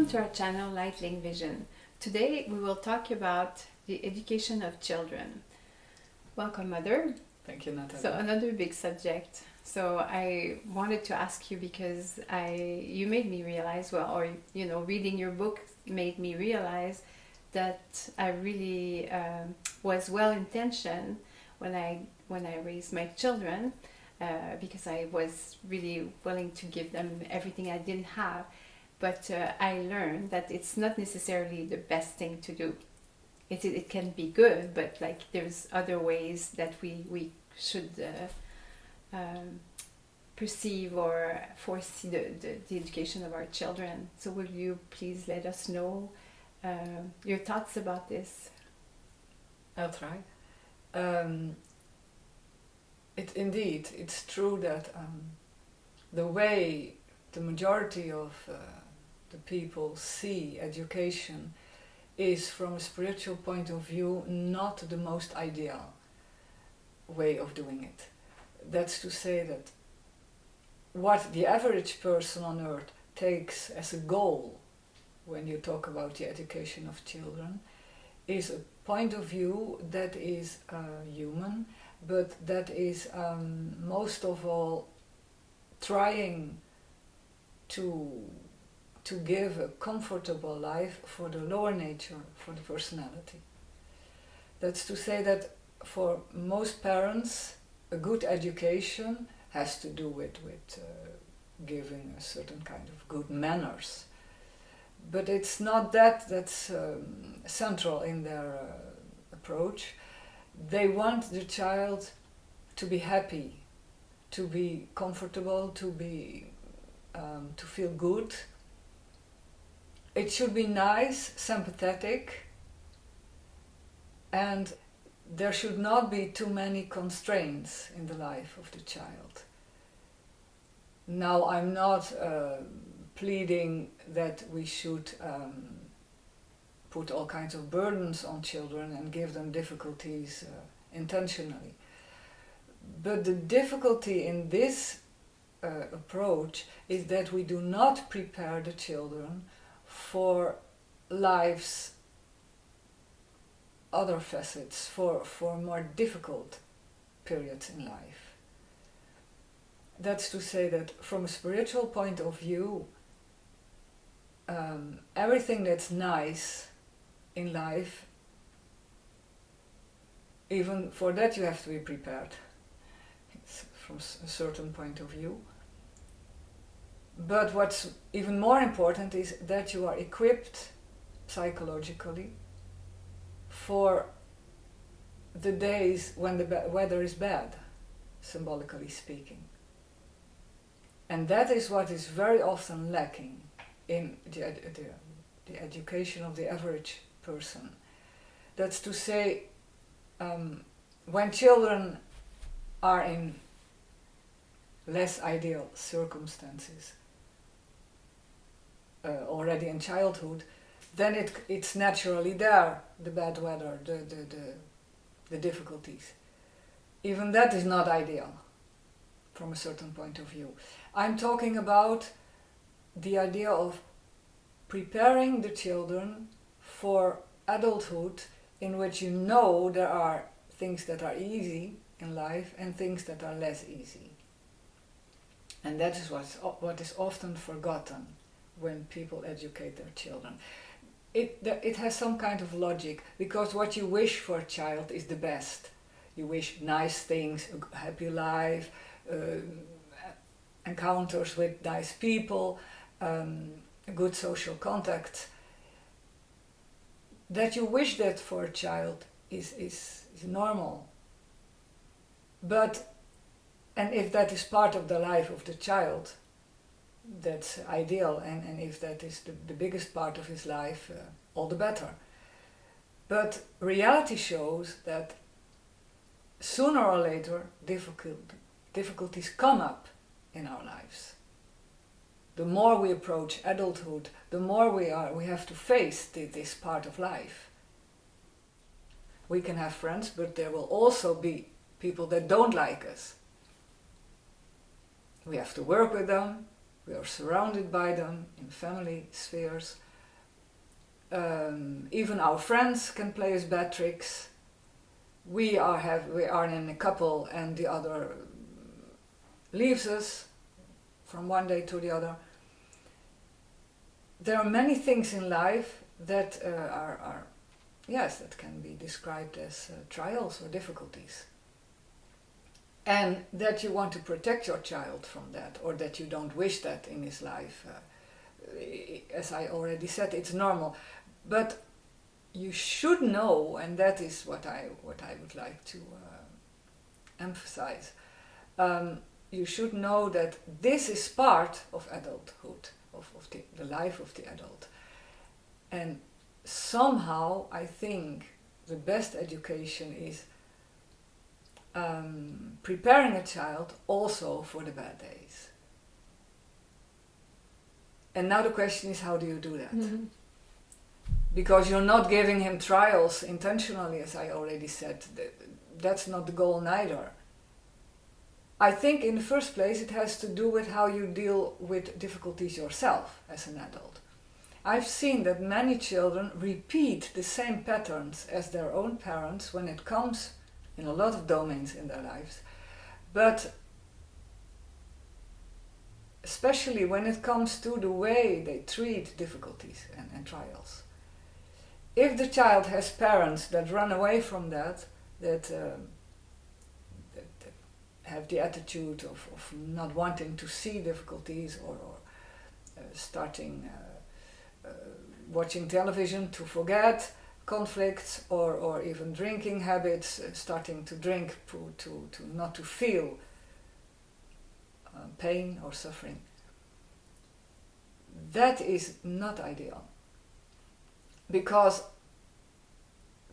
Welcome to our channel Lightling Vision. Today we will talk about the education of children. Welcome, Mother. Thank you, Natalie. So another big subject. So I wanted to ask you because you made me realize, reading your book made me realize that I really was well intentioned when I raised my children, because I was really willing to give them everything I didn't have. But I learned that it's not necessarily the best thing to do. It can be good, but there's other ways that we should perceive or foresee the education of our children. So will you please let us know your thoughts about this? I'll try. It's true that the way the majority of the people see education is, from a spiritual point of view, not the most ideal way of doing it. That's to say that what the average person on earth takes as a goal when you talk about the education of children is a point of view that is human, but that is most of all trying to give a comfortable life for the lower nature, for the personality. That's to say that for most parents, a good education has to do with giving a certain kind of good manners. But it's not that's central in their approach. They want the child to be happy, to be comfortable, to feel good. It should be nice, sympathetic, and there should not be too many constraints in the life of the child. Now, I'm not pleading that we should put all kinds of burdens on children and give them difficulties intentionally. But the difficulty in this approach is that we do not prepare the children for life's other facets, for more difficult periods in life. That's to say that from a spiritual point of view, everything that's nice in life, even for that you have to be prepared. It's from a certain point of view. But what's even more important is that you are equipped psychologically for the days when the weather is bad, symbolically speaking. And that is what is very often lacking in the education of the average person. That's to say, when children are in less ideal circumstances, already in childhood, then it's naturally there, the bad weather, the difficulties. Even that is not ideal from a certain point of view. I'm talking about the idea of preparing the children for adulthood, in which you know there are things that are easy in life and things that are less easy. And that is what is often forgotten when people educate their children. It has some kind of logic, because what you wish for a child is the best. You wish nice things, a happy life, encounters with nice people, good social contact. That you wish that for a child is normal. And if that is part of the life of the child, that's ideal, and if that is the biggest part of his life, all the better. But reality shows that sooner or later difficulties come up in our lives. The more we approach adulthood, the more we have to face this part of life. We can have friends, but there will also be people that don't like us. We have to work with them. We are surrounded by them in family spheres. Even our friends can play us bad tricks. We are in a couple and the other leaves us from one day to the other. There are many things in life that that can be described as trials or difficulties. And that you want to protect your child from that, or that you don't wish that in his life. As I already said, it's normal. But you should know, and that is what I would like to emphasize, you should know that this is part of adulthood, of the life of the adult. And somehow I think the best education is preparing a child also for the bad days. And now the question is, how do you do that? Mm-hmm. Because you're not giving him trials intentionally, as I already said. That's not the goal neither. I think in the first place it has to do with how you deal with difficulties yourself as an adult. I've seen that many children repeat the same patterns as their own parents when it comes in a lot of domains in their lives. But especially when it comes to the way they treat difficulties and trials. If the child has parents that run away from that have the attitude of not wanting to see difficulties or starting watching television to forget conflicts or even drinking habits, starting to drink to not to feel pain or suffering. That is not ideal. Because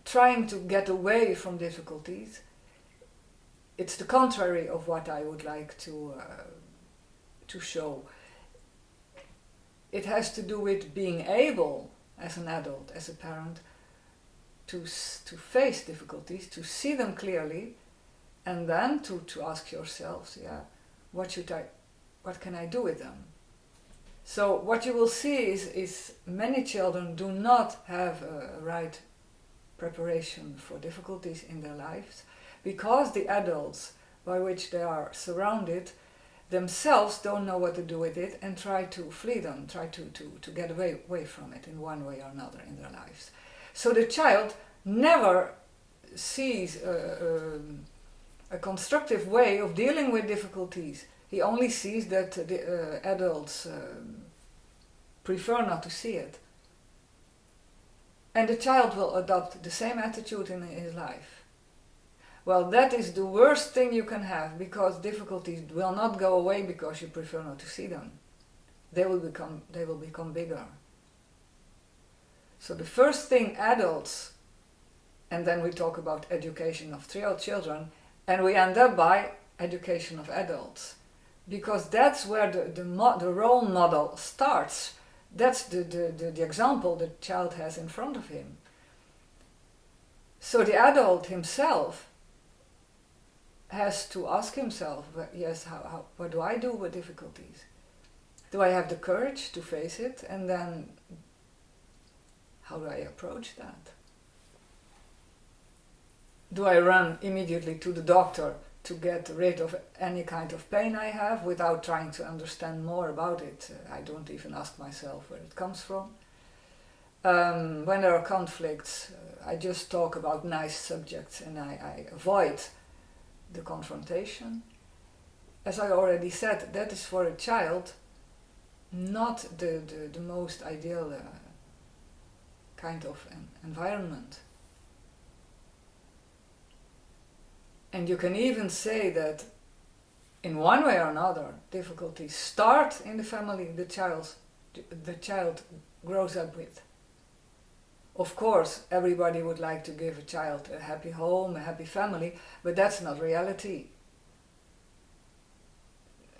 trying to get away from difficulties, it's the contrary of what I would like to show. It has to do with being able, as an adult, as a parent, to face difficulties, to see them clearly, and then to ask yourselves, what can I do with them? So what you will see is many children do not have a right preparation for difficulties in their lives, because the adults by which they are surrounded themselves don't know what to do with it and try to flee them, try to get away from it in one way or another in their lives. So the child never sees a constructive way of dealing with difficulties. He only sees that the adults prefer not to see it. And the child will adopt the same attitude in his life. Well, that is the worst thing you can have, because difficulties will not go away because you prefer not to see them. They will become bigger. So the first thing adults, and then we talk about education of children, and we end up by education of adults, because that's where the role model starts. That's the example the child has in front of him. So the adult himself has to ask himself, what do I do with difficulties? Do I have the courage to face it? And then how do I approach that? Do I run immediately to the doctor to get rid of any kind of pain I have without trying to understand more about it? I don't even ask myself where it comes from. When there are conflicts, I just talk about nice subjects and I avoid the confrontation. As I already said, that is for a child not the most ideal kind of environment. And you can even say that in one way or another, difficulties start in the family the child grows up with. Of course, everybody would like to give a child a happy home, a happy family, but that's not reality.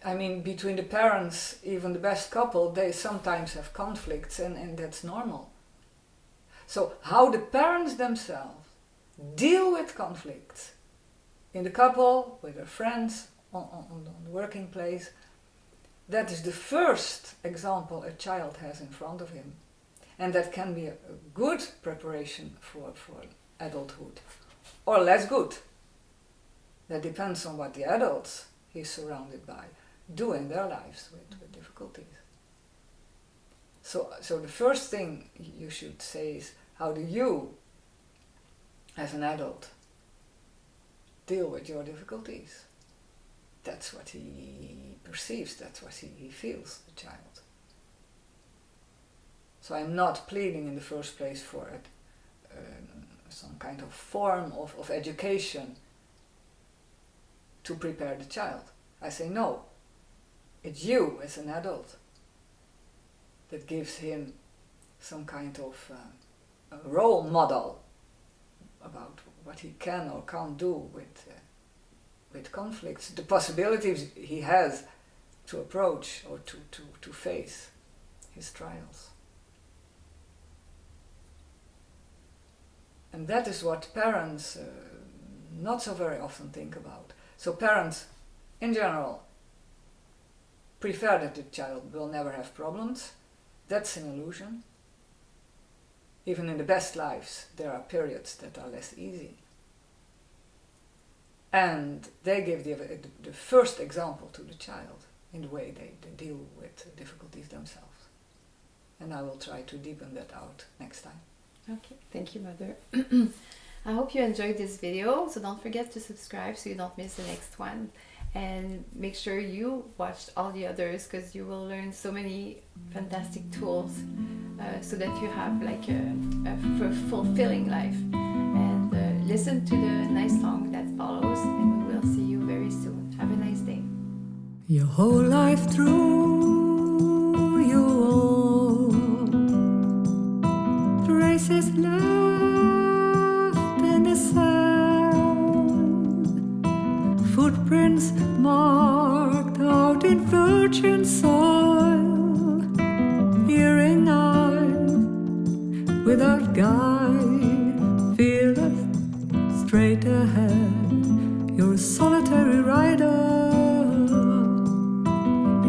I mean, between the parents, even the best couple, they sometimes have conflicts, and that's normal. So how the parents themselves deal with conflicts in the couple, with their friends, on the working place, that is the first example a child has in front of him. And that can be a good preparation for adulthood, or less good. That depends on what the adults he's surrounded by do in their lives with difficulties. So the first thing you should say is, how do you, as an adult, deal with your difficulties? That's what he perceives, that's what he feels, the child. So I'm not pleading in the first place for some kind of form of education to prepare the child. I say no, it's you as an adult that gives him some kind of a role model about what he can or can't do with conflicts, the possibilities he has to approach or to face his trials. And that is what parents not so very often think about. So parents, in general, prefer that the child will never have problems. That's an illusion. Even in the best lives, there are periods that are less easy. And they give the first example to the child in the way they deal with difficulties themselves. And I will try to deepen that out next time. Okay, thank you, Mother. I hope you enjoyed this video, so don't forget to subscribe so you don't miss the next one. And make sure you watched all the others, because you will learn so many fantastic tools so that you have like a fulfilling life. And listen to the nice song that follows, and we will see you very soon. Have a nice day. Your whole life through, you all traces left in the sand, footprints marked out in virgin soil, hearing eyes without guide, fearless, straight ahead. You're a solitary rider.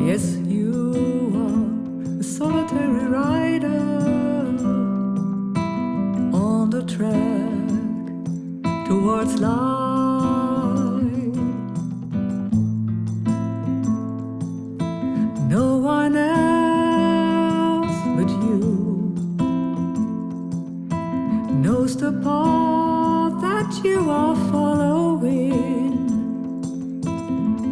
Yes, you are a solitary rider on the track towards light. No one else but you knows the path that you are following,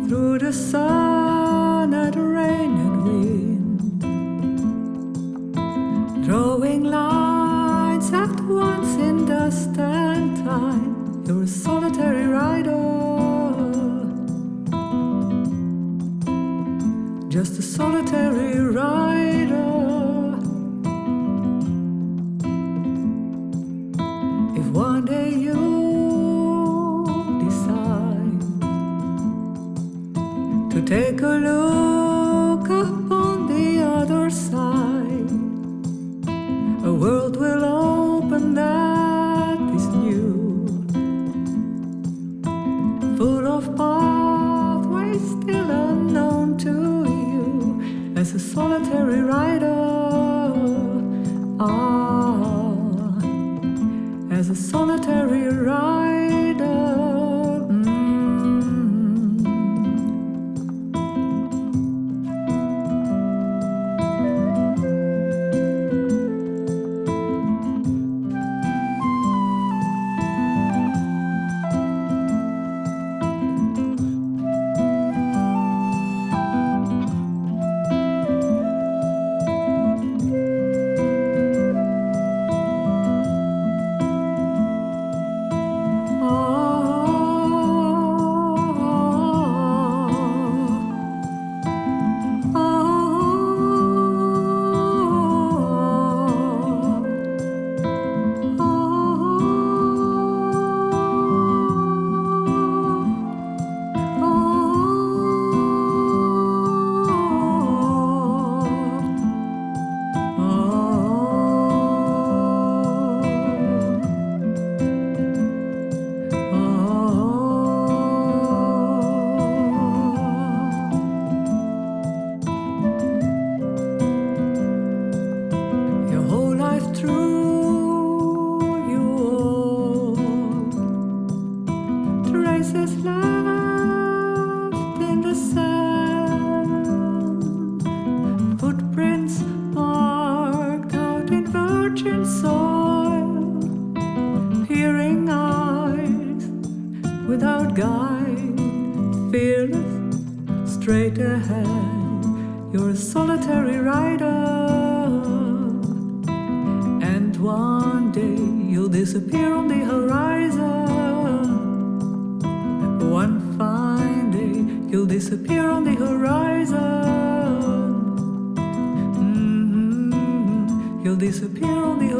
through the sun and rain and wind, drawing lines at once in dust and time. You're a solitary rider, just a solitary rider. If one day you decide to take a look upon the other side, a world will open that is new, full of pathways still unknown to you. As a solitary rider, as a solitary rider. Oh without guide, fearless, straight ahead. You're a solitary rider, and one day you'll disappear on the horizon. One fine day you'll disappear on the horizon. You'll disappear on the